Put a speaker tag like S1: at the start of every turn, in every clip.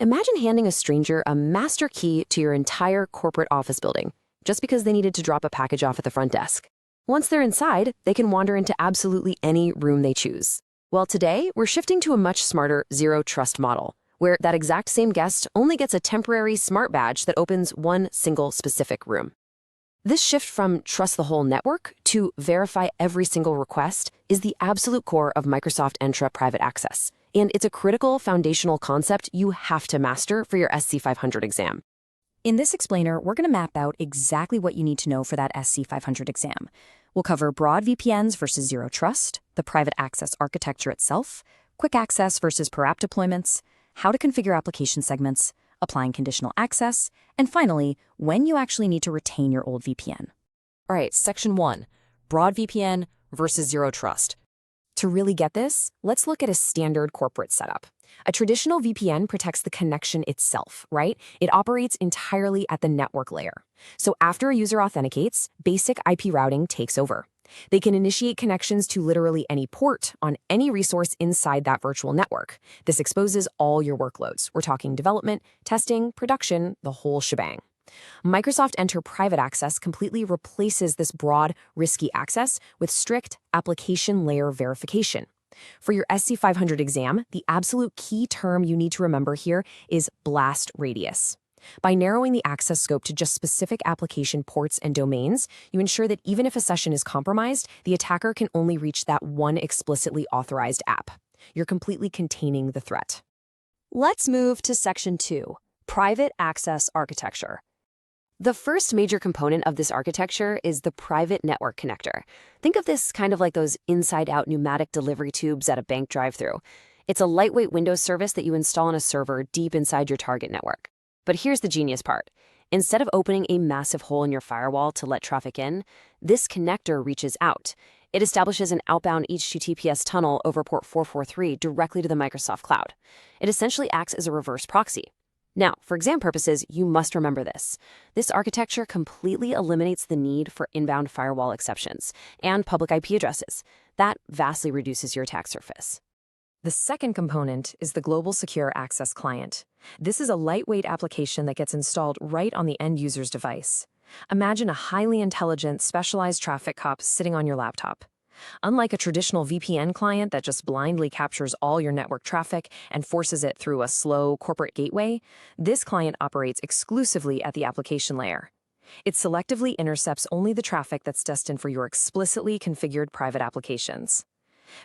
S1: Imagine handing a stranger a master key to your entire corporate office building just because they needed to drop a package off at the front desk. Once they're inside, they can wander into absolutely any room they choose. Well, today, we're shifting to a much smarter zero-trust model, where that exact same guest only gets a temporary smart badge that opens one single specific room. This shift from trust the whole network to verify every single request is the absolute core of Microsoft Entra Private Access, and it's a critical foundational concept you have to master for your SC-500 exam.
S2: In this explainer, we're going to map out exactly what you need to know for that SC-500 exam. We'll cover broad VPNs versus zero trust, the private access architecture itself, quick access versus per app deployments, how to configure application segments, applying conditional access, and finally, when you actually need to retain your old VPN.
S1: All right, Section 1, Broad VPN versus Zero Trust. To really get this, let's look at a standard corporate setup. A traditional VPN protects the connection itself, right? It operates entirely at the network layer. So after a user authenticates, basic IP routing takes over. They can initiate connections to literally any port on any resource inside that virtual network. This exposes all your workloads. We're talking development, testing, production, the whole shebang. Microsoft Entra Private Access completely replaces this broad, risky access with strict application layer verification. For your SC-500 exam, the absolute key term you need to remember here is blast radius. By narrowing the access scope to just specific application ports and domains, you ensure that even if a session is compromised, the attacker can only reach that one explicitly authorized app. You're completely containing the threat.
S2: Let's move to Section 2, Private Access Architecture.
S1: The first major component of this architecture is the private network connector. Think of this kind of like those inside-out pneumatic delivery tubes at a bank drive-thru. It's a lightweight Windows service that you install on a server deep inside your target network. But here's the genius part. Instead of opening a massive hole in your firewall to let traffic in, this connector reaches out. It establishes an outbound HTTPS tunnel over port 443 directly to the Microsoft cloud. It essentially acts as a reverse proxy. Now, for exam purposes, you must remember this. This architecture completely eliminates the need for inbound firewall exceptions and public IP addresses. That vastly reduces your attack surface. The second component is the Global Secure Access Client. This is a lightweight application that gets installed right on the end user's device. Imagine a highly intelligent, specialized traffic cop sitting on your laptop. Unlike a traditional VPN client that just blindly captures all your network traffic and forces it through a slow corporate gateway, this client operates exclusively at the application layer. It selectively intercepts only the traffic that's destined for your explicitly configured private applications.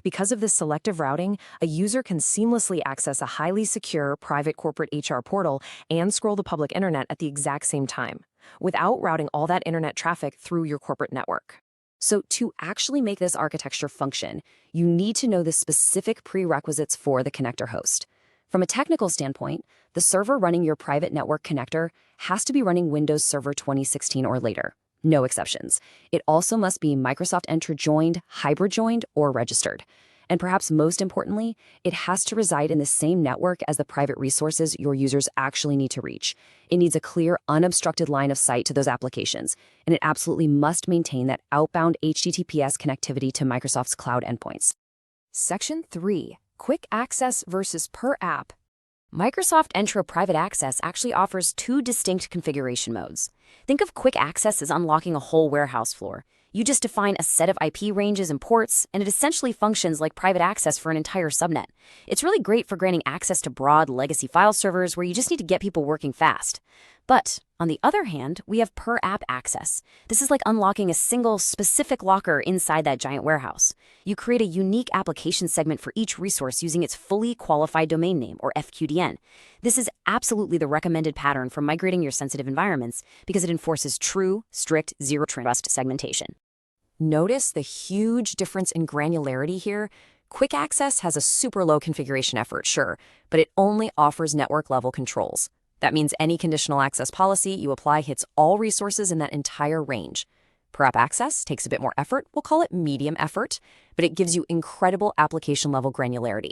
S1: Because of this selective routing, a user can seamlessly access a highly secure private corporate HR portal and scroll the public internet at the exact same time, without routing all that internet traffic through your corporate network. So to actually make this architecture function, you need to know the specific prerequisites for the connector host. From a technical standpoint, the server running your private network connector has to be running Windows Server 2016 or later. No exceptions. It also must be Microsoft Entra joined, hybrid joined, or registered. And perhaps most importantly, it has to reside in the same network as the private resources your users actually need to reach. It needs a clear, unobstructed line of sight to those applications, and it absolutely must maintain that outbound HTTPS connectivity to Microsoft's cloud endpoints. Section 3, Quick Access versus Per App. Microsoft Entra Private Access actually offers two distinct configuration modes. Think of quick access as unlocking a whole warehouse floor. You just define a set of IP ranges and ports, and it essentially functions like private access for an entire subnet. It's really great for granting access to broad legacy file servers where you just need to get people working fast. But on the other hand, we have per app access. This is like unlocking a single specific locker inside that giant warehouse. You create a unique application segment for each resource using its fully qualified domain name, or FQDN. This is absolutely the recommended pattern for migrating your sensitive environments because it enforces true, strict, zero-trust segmentation. Notice the huge difference in granularity here. Quick access has a super low configuration effort, sure, but it only offers network-level controls. That means any conditional access policy you apply hits all resources in that entire range. Per app access takes a bit more effort, we'll call it medium effort, but it gives you incredible application-level granularity.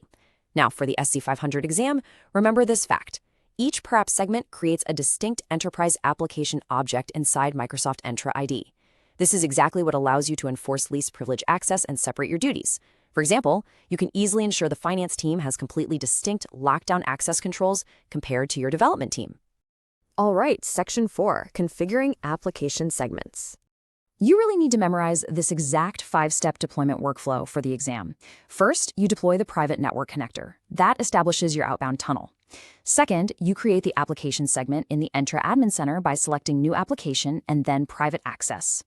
S1: Now, for the SC-500 exam, remember this fact. Each per app segment creates a distinct enterprise application object inside Microsoft Entra ID. This is exactly what allows you to enforce least privilege access and separate your duties.
S2: For example, you can easily ensure the finance team has completely distinct lockdown access controls compared to your development team.
S1: All right, Section 4, Configuring Application Segments.
S2: You really need to memorize this exact 5-step deployment workflow for the exam. First, you deploy the private network connector. That establishes your outbound tunnel. Second, you create the application segment in the Entra Admin Center by selecting New Application and then Private Access.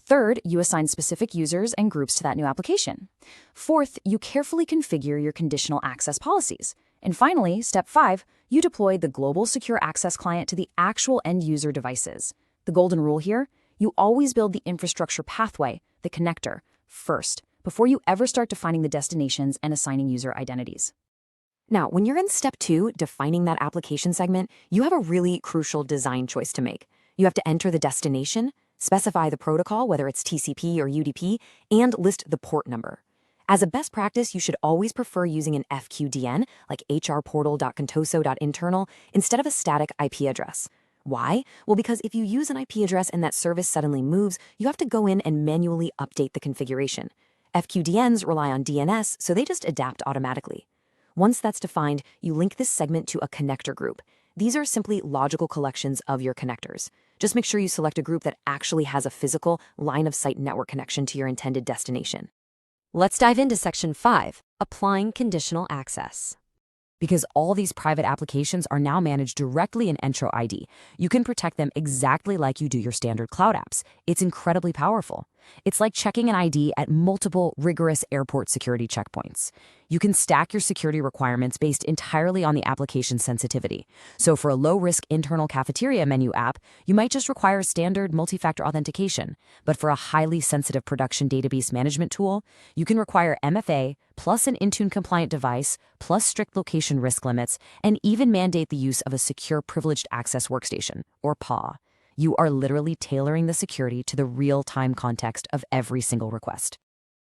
S2: Third, you assign specific users and groups to that new application. Fourth, you carefully configure your conditional access policies. And finally, step 5, you deploy the global secure access client to the actual end user devices. The golden rule here, you always build the infrastructure pathway, the connector, first, before you ever start defining the destinations and assigning user identities.
S1: Now, when you're in step 2, defining that application segment, you have a really crucial design choice to make. You have to enter the destination, specify the protocol, whether it's TCP or UDP, and list the port number. As a best practice, you should always prefer using an FQDN, like hrportal.contoso.internal, instead of a static IP address. Why? Well, because if you use an IP address and that service suddenly moves, you have to go in and manually update the configuration. FQDNs rely on DNS, so they just adapt automatically. Once that's defined, you link this segment to a connector group. These are simply logical collections of your connectors. Just make sure you select a group that actually has a physical line-of-sight network connection to your intended destination. Let's dive into Section 5, Applying Conditional Access.
S2: Because all these private applications are now managed directly in Entra ID, you can protect them exactly like you do your standard cloud apps. It's incredibly powerful. It's like checking an ID at multiple rigorous airport security checkpoints. You can stack your security requirements based entirely on the application's sensitivity. So for a low-risk internal cafeteria menu app, you might just require standard multi-factor authentication. But for a highly sensitive production database management tool, you can require MFA plus an Intune-compliant device, plus strict location risk limits, and even mandate the use of a secure privileged access workstation, or PAW. You are literally tailoring the security to the real-time context of every single request.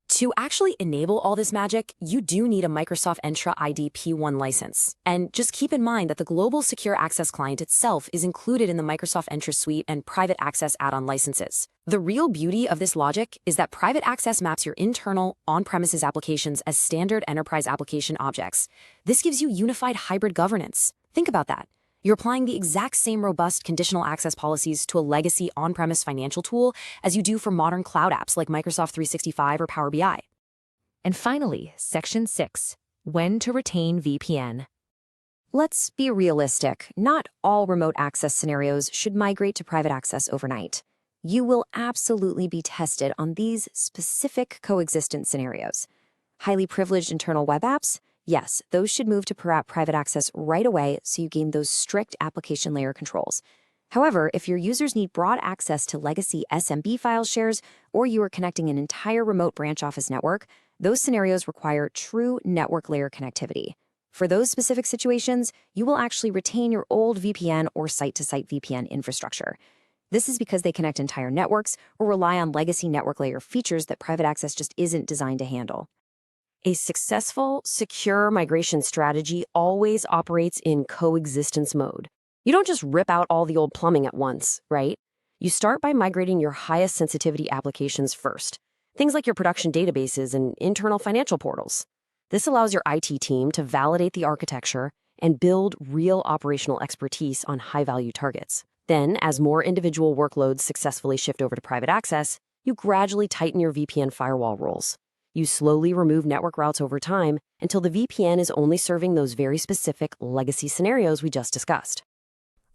S1: To actually enable all this magic, you do need a Microsoft Entra ID P1 license. And just keep in mind that the Global Secure Access Client itself is included in the Microsoft Entra Suite and Private Access add-on licenses. The real beauty of this logic is that Private Access maps your internal, on-premises applications as standard enterprise application objects. This gives you unified hybrid governance. Think about that. You're applying the exact same robust conditional access policies to a legacy on-premise financial tool as you do for modern cloud apps like Microsoft 365 or Power BI. And finally, Section 6, When to Retain VPN. Let's be realistic. Not all remote access scenarios should migrate to private access overnight. You will absolutely be tested on these specific coexistence scenarios. Highly privileged internal web apps? Yes, those should move to private access right away so you gain those strict application layer controls. However, if your users need broad access to legacy SMB file shares or you are connecting an entire remote branch office network, those scenarios require true network layer connectivity. For those specific situations, you will actually retain your old VPN or site-to-site VPN infrastructure. This is because they connect entire networks or rely on legacy network layer features that private access just isn't designed to handle. A successful, secure migration strategy always operates in coexistence mode. You don't just rip out all the old plumbing at once, right? You start by migrating your highest sensitivity applications first, things like your production databases and internal financial portals. This allows your IT team to validate the architecture and build real operational expertise on high-value targets. Then, as more individual workloads successfully shift over to private access, you gradually tighten your VPN firewall rules. You slowly remove network routes over time until the VPN is only serving those very specific legacy scenarios we just discussed.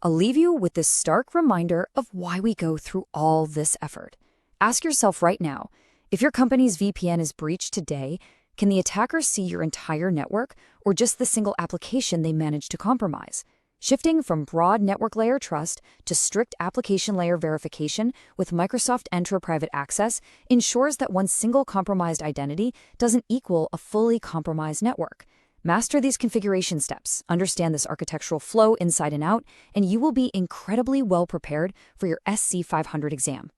S2: I'll leave you with this stark reminder of why we go through all this effort. Ask yourself right now, if your company's VPN is breached today, can the attacker see your entire network or just the single application they managed to compromise? Shifting from broad network layer trust to strict application layer verification with Microsoft Entra Private Access ensures that one single compromised identity doesn't equal a fully compromised network. Master these configuration steps, understand this architectural flow inside and out, and you will be incredibly well prepared for your SC-500 exam.